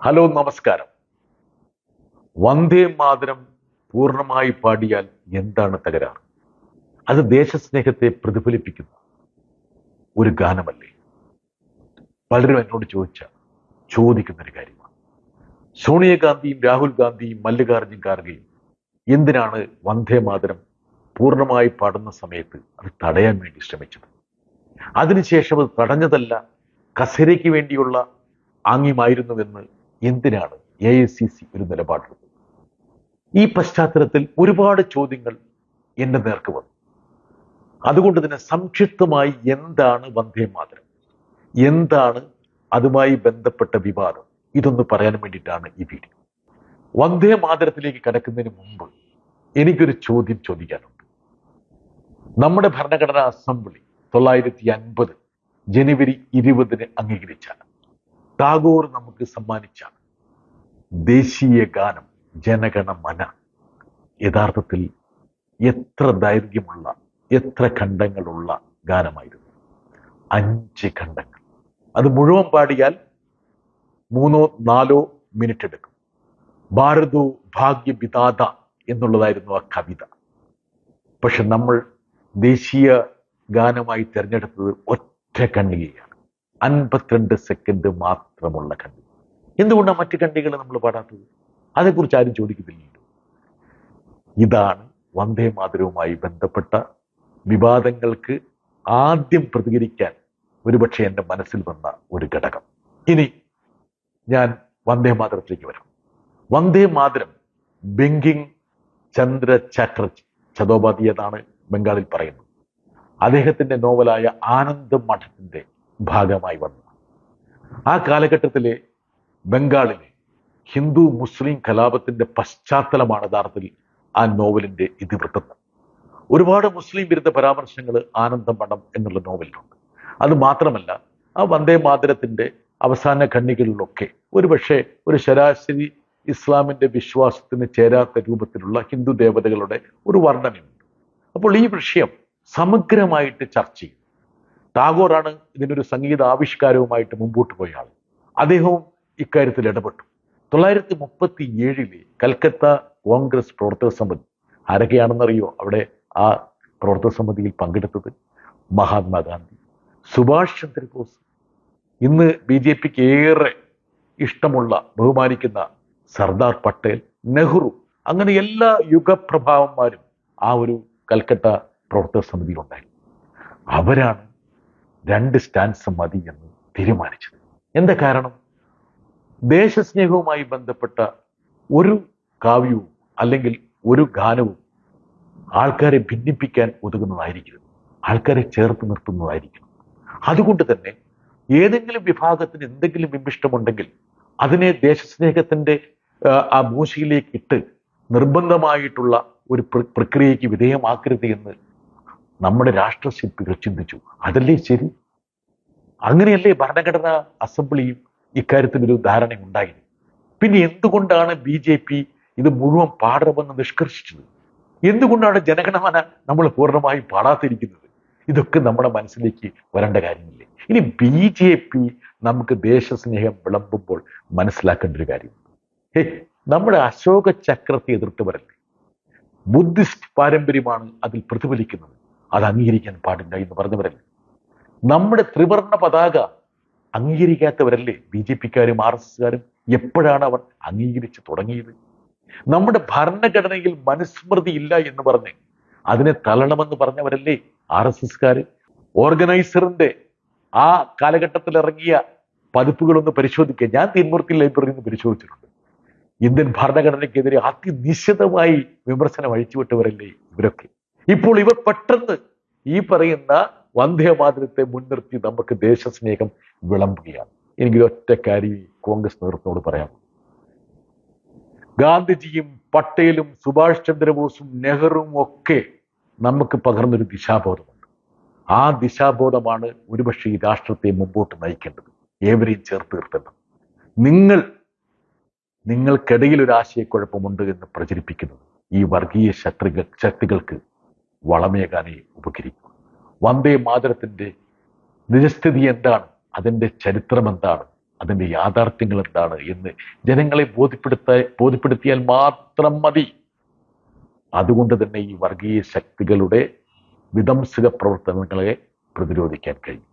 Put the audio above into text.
Hello, നമസ്കാരം. വന്ദേ മാതരം പൂർണ്ണമായി പാടിയാൽ എന്താണ് തകരാറ്? അത് ദേശസ്നേഹത്തെ പ്രതിഫലിപ്പിക്കുന്ന ഒരു ഗാനമല്ലേ? പലരും എന്നോട് ചോദിക്കുന്ന ഒരു കാര്യമാണ്. സോണിയാഗാന്ധിയും രാഹുൽ ഗാന്ധിയും മല്ലികാർജുൻ ഖാർഗെയും എന്തിനാണ് വന്ദേ മാതരം പൂർണ്ണമായി പാടുന്ന സമയത്ത് അത് തടയാൻ വേണ്ടി ശ്രമിച്ചത്? അതിനുശേഷം അത് തടഞ്ഞതല്ല, കസേരയ്ക്ക് വേണ്ടിയുള്ള ആംഗ്യമായിരുന്നുവെന്ന് എന്തിനാണ് AICC ഒരു നിലപാടെടുത്തത്? ഈ പശ്ചാത്തലത്തിൽ ഒരുപാട് ചോദ്യങ്ങൾ എന്റെ നേർക്ക് വന്നു. അതുകൊണ്ട് തന്നെ സംക്ഷിപ്തമായി എന്താണ് വന്ദേ മാതരം, എന്താണ് അതുമായി ബന്ധപ്പെട്ട വിവാദം, ഇതൊന്ന് പറയാൻ വേണ്ടിയിട്ടാണ് ഈ വീഡിയോ. വന്ദേ മാതരത്തിലേക്ക് കടക്കുന്നതിന് മുമ്പ് എനിക്കൊരു ചോദ്യം ചോദിക്കാനുണ്ട്. നമ്മുടെ ഭരണഘടനാ അസംബ്ലി 950 ജനുവരി 20 അംഗീകരിച്ച ടാഗോർ നമുക്ക് സമ്മാനിച്ച ദേശീയ ഗാനം ജനഗണമന യഥാർത്ഥത്തിൽ എത്ര ദൈർഘ്യമുള്ള, എത്ര ഖണ്ഡങ്ങളുള്ള ഗാനമായിരുന്നു? 5 ഖണ്ഡങ്ങൾ. അത് മുഴുവൻ പാടിയാൽ 3-4 മിനിറ്റ് എടുക്കും. ഭാരതോ ഭാഗ്യ വിധാത എന്നുള്ളതായിരുന്നു ആ കവിത. പക്ഷെ നമ്മൾ ദേശീയ ഗാനമായി തിരഞ്ഞെടുത്തത് ഒറ്റ ഖണ്ഡികയാണ്. 52 സെക്കൻഡ് മാത്രമുള്ള ഖണ്ഡിക. എന്തുകൊണ്ടാണ് മറ്റു ഖണ്ഡികൾ നമ്മൾ പാടാത്തത്? അതേക്കുറിച്ച് ആരും ചോദിക്കുന്നില്ലല്ലോ. ഇതാണ് വന്ദേ മാതരവുമായി ബന്ധപ്പെട്ട വിവാദങ്ങൾക്ക് ആദ്യം പ്രതികരിക്കാൻ ഒരുപക്ഷെ എൻ്റെ മനസ്സിൽ വന്ന ഒരു ഘടകം. ഇനി ഞാൻ വന്ദേ മാതരത്തിലേക്ക് വരാം. വന്ദേ മാതരം ബങ്കിങ് ചന്ദ്ര ചാറ്റർജി ചതോപാധ്യായാണ് ബംഗാളിൽ പറയുന്നത്. അദ്ദേഹത്തിന്റെ നോവലായ ആനന്ദ മഠത്തിന്റെ ഭാഗമായി വന്നു. ആ കാലഘട്ടത്തിലെ ബംഗാളിലെ ഹിന്ദു മുസ്ലിം കലാപത്തിന്റെ പശ്ചാത്തലമാണ് യഥാർത്ഥത്തിൽ ആ നോവലിന്റെ ഇതിവൃത്തം. ഒരുപാട് മുസ്ലിം വിരുദ്ധ പരാമർശങ്ങൾ ആനന്ദ മഠം എന്നുള്ള നോവലിലുണ്ട്. അത് മാത്രമല്ല, ആ വന്ദേ മാതരത്തിന്റെ അവസാന ഖണ്ഡികളിലൊക്കെ ഒരുപക്ഷെ ഒരു ശരാശരി ഇസ്ലാമിന്റെ വിശ്വാസത്തിന് ചേരാത്ത രൂപത്തിലുള്ള ഹിന്ദു ദേവതകളുടെ ഒരു വർണ്ണനയുണ്ട്. അപ്പോൾ ഈ വിഷയം സമഗ്രമായിട്ട് ചർച്ച ചെയ്യും. ടാഗോറാണ് ഇതിനൊരു സംഗീത ആവിഷ്കാരവുമായിട്ട് മുമ്പോട്ട് പോയ ആൾ. അദ്ദേഹവും ഇക്കാര്യത്തിൽ ഇടപെട്ടു. 937 കൽക്കത്ത കോൺഗ്രസ് പ്രവർത്തക സമിതി, ആരൊക്കെയാണെന്നറിയോ അവിടെ ആ പ്രവർത്തക സമിതിയിൽ പങ്കെടുത്തത്? മഹാത്മാഗാന്ധി, സുഭാഷ് ചന്ദ്രബോസ്, ഇന്ന് BJPക്ക് ഏറെ ഇഷ്ടമുള്ള ബഹുമാനിക്കുന്ന സർദാർ പട്ടേൽ, നെഹ്റു, അങ്ങനെ എല്ലാ യുഗപ്രഭാവന്മാരും ആ ഒരു കൽക്കട്ട പ്രവർത്തക സമിതിയിലുണ്ടായി. അവരാണ് 2 സ്റ്റാൻസ് മതി എന്ന് തീരുമാനിച്ചത്. എന്താ കാരണം? ദേശസ്നേഹവുമായി ബന്ധപ്പെട്ട ഒരു കാവ്യവും അല്ലെങ്കിൽ ഒരു ഗാനവും ആൾക്കാരെ ഭിന്നിപ്പിക്കാൻ ഒതുങ്ങുന്നതായിരിക്കണം, ആൾക്കാരെ ചേർത്ത് നിർത്തുന്നതായിരിക്കണം. അതുകൊണ്ട് തന്നെ ഏതെങ്കിലും വിഭാഗത്തിന് എന്തെങ്കിലും വിമ്പിഷ്ടമുണ്ടെങ്കിൽ അതിനെ ദേശസ്നേഹത്തിന്റെ ആ മൂശയിലേക്ക് ഇട്ട് നിർബന്ധമായിട്ടുള്ള ഒരു പ്രക്രിയയ്ക്ക് വിധേയമാക്കരുത് എന്ന് നമ്മുടെ രാഷ്ട്രശില്പികൾ ചിന്തിച്ചു. അതല്ലേ ശരി? അങ്ങനെയല്ലേ ഭരണഘടനാ അസംബ്ലിയും ഇക്കാര്യത്തിൽ ഒരു ധാരണ ഉണ്ടായത്? പിന്നെ എന്തുകൊണ്ടാണ് BJP ഇത് മുഴുവൻ പാടണമെന്ന് നിഷ്കർഷിച്ചത്? എന്തുകൊണ്ടാണ് ജനഗണമന നമ്മൾ പൂർണ്ണമായും പാടാത്തിരിക്കുന്നത്? ഇതൊക്കെ നമ്മുടെ മനസ്സിലേക്ക് വരേണ്ട കാര്യമില്ലേ? ഇനി BJP നമുക്ക് ദേശസ്നേഹം വിളമ്പുമ്പോൾ മനസ്സിലാക്കേണ്ട ഒരു കാര്യമുണ്ട്. നമ്മുടെ അശോക ചക്രത്തെ എതിർത്തവരല്ലേ? ബുദ്ധിസ്റ്റ് പാരമ്പര്യമാണ് അതിൽ പ്രതിഫലിക്കുന്നത്, അത് അംഗീകരിക്കാൻ പാടില്ല എന്ന് പറഞ്ഞവരല്ലേ? നമ്മുടെ ത്രിവർണ്ണ പതാക അംഗീകരിക്കാത്തവരല്ലേ BJPക്കാരും RSSകാരും? എപ്പോഴാണ് അവർ അംഗീകരിച്ച് തുടങ്ങിയത്? നമ്മുടെ ഭരണഘടനയിൽ മനുസ്മൃതി ഇല്ല എന്ന് പറഞ്ഞ് അതിനെ തള്ളണമെന്ന് പറഞ്ഞവരല്ലേ RSSകാര്? ഓർഗനൈസറിന്റെ ആ കാലഘട്ടത്തിൽ ഇറങ്ങിയ പതിപ്പുകളൊന്ന് പരിശോധിക്കുക. ഞാൻ തീൻമൂർത്തി ലൈബ്രറിയിൽ നിന്ന് പരിശോധിച്ചിട്ടുണ്ട്. ഇന്ത്യൻ ഭരണഘടനയ്ക്കെതിരെ അതിനിശിതമായി വിമർശനം അഴിച്ചുവിട്ടവരല്ലേ ഇവരൊക്കെ? ഇപ്പോൾ ഇവർ പെട്ടെന്ന് ഈ പറയുന്ന വന്ദേ മാതരത്തെ മുൻനിർത്തി നമുക്ക് ദേശസ്നേഹം വിളമ്പുകയാണ്. എനിക്ക് ഒറ്റ കാര്യം കോൺഗ്രസ് നേതൃത്വത്തോട് പറയാം. ഗാന്ധിജിയും പട്ടേലും സുഭാഷ് ചന്ദ്രബോസും നെഹ്റുവും ഒക്കെ നമുക്ക് പകർന്നൊരു ദിശാബോധമുണ്ട്. ആ ദിശാബോധമാണ് ഒരുപക്ഷെ ഈ രാഷ്ട്രത്തെ മുമ്പോട്ട് നയിക്കേണ്ടത്. ഏവരെയും ചേർത്ത് നിർത്തേണ്ടത്. നിങ്ങൾക്കിടയിൽ ഒരു ആശയക്കുഴപ്പമുണ്ട് എന്ന് പ്രചരിപ്പിക്കുന്നത് ഈ വർഗീയ ശക്തികൾക്ക് വളമേകാനെ ഉപകരിക്കും. വന്ദേ മാതരത്തിന്റെ നിജസ്ഥിതി എന്താണ്, അതിൻ്റെ ചരിത്രം എന്താണ്, അതിൻ്റെ യാഥാർത്ഥ്യങ്ങൾ എന്താണ് എന്ന് ജനങ്ങളെ ബോധ്യപ്പെടുത്തിയാൽ മാത്രം മതി. അതുകൊണ്ട് തന്നെ ഈ വർഗീയ ശക്തികളുടെ വിധ്വംസക പ്രവർത്തനങ്ങളെ പ്രതിരോധിക്കാൻ കഴിയും.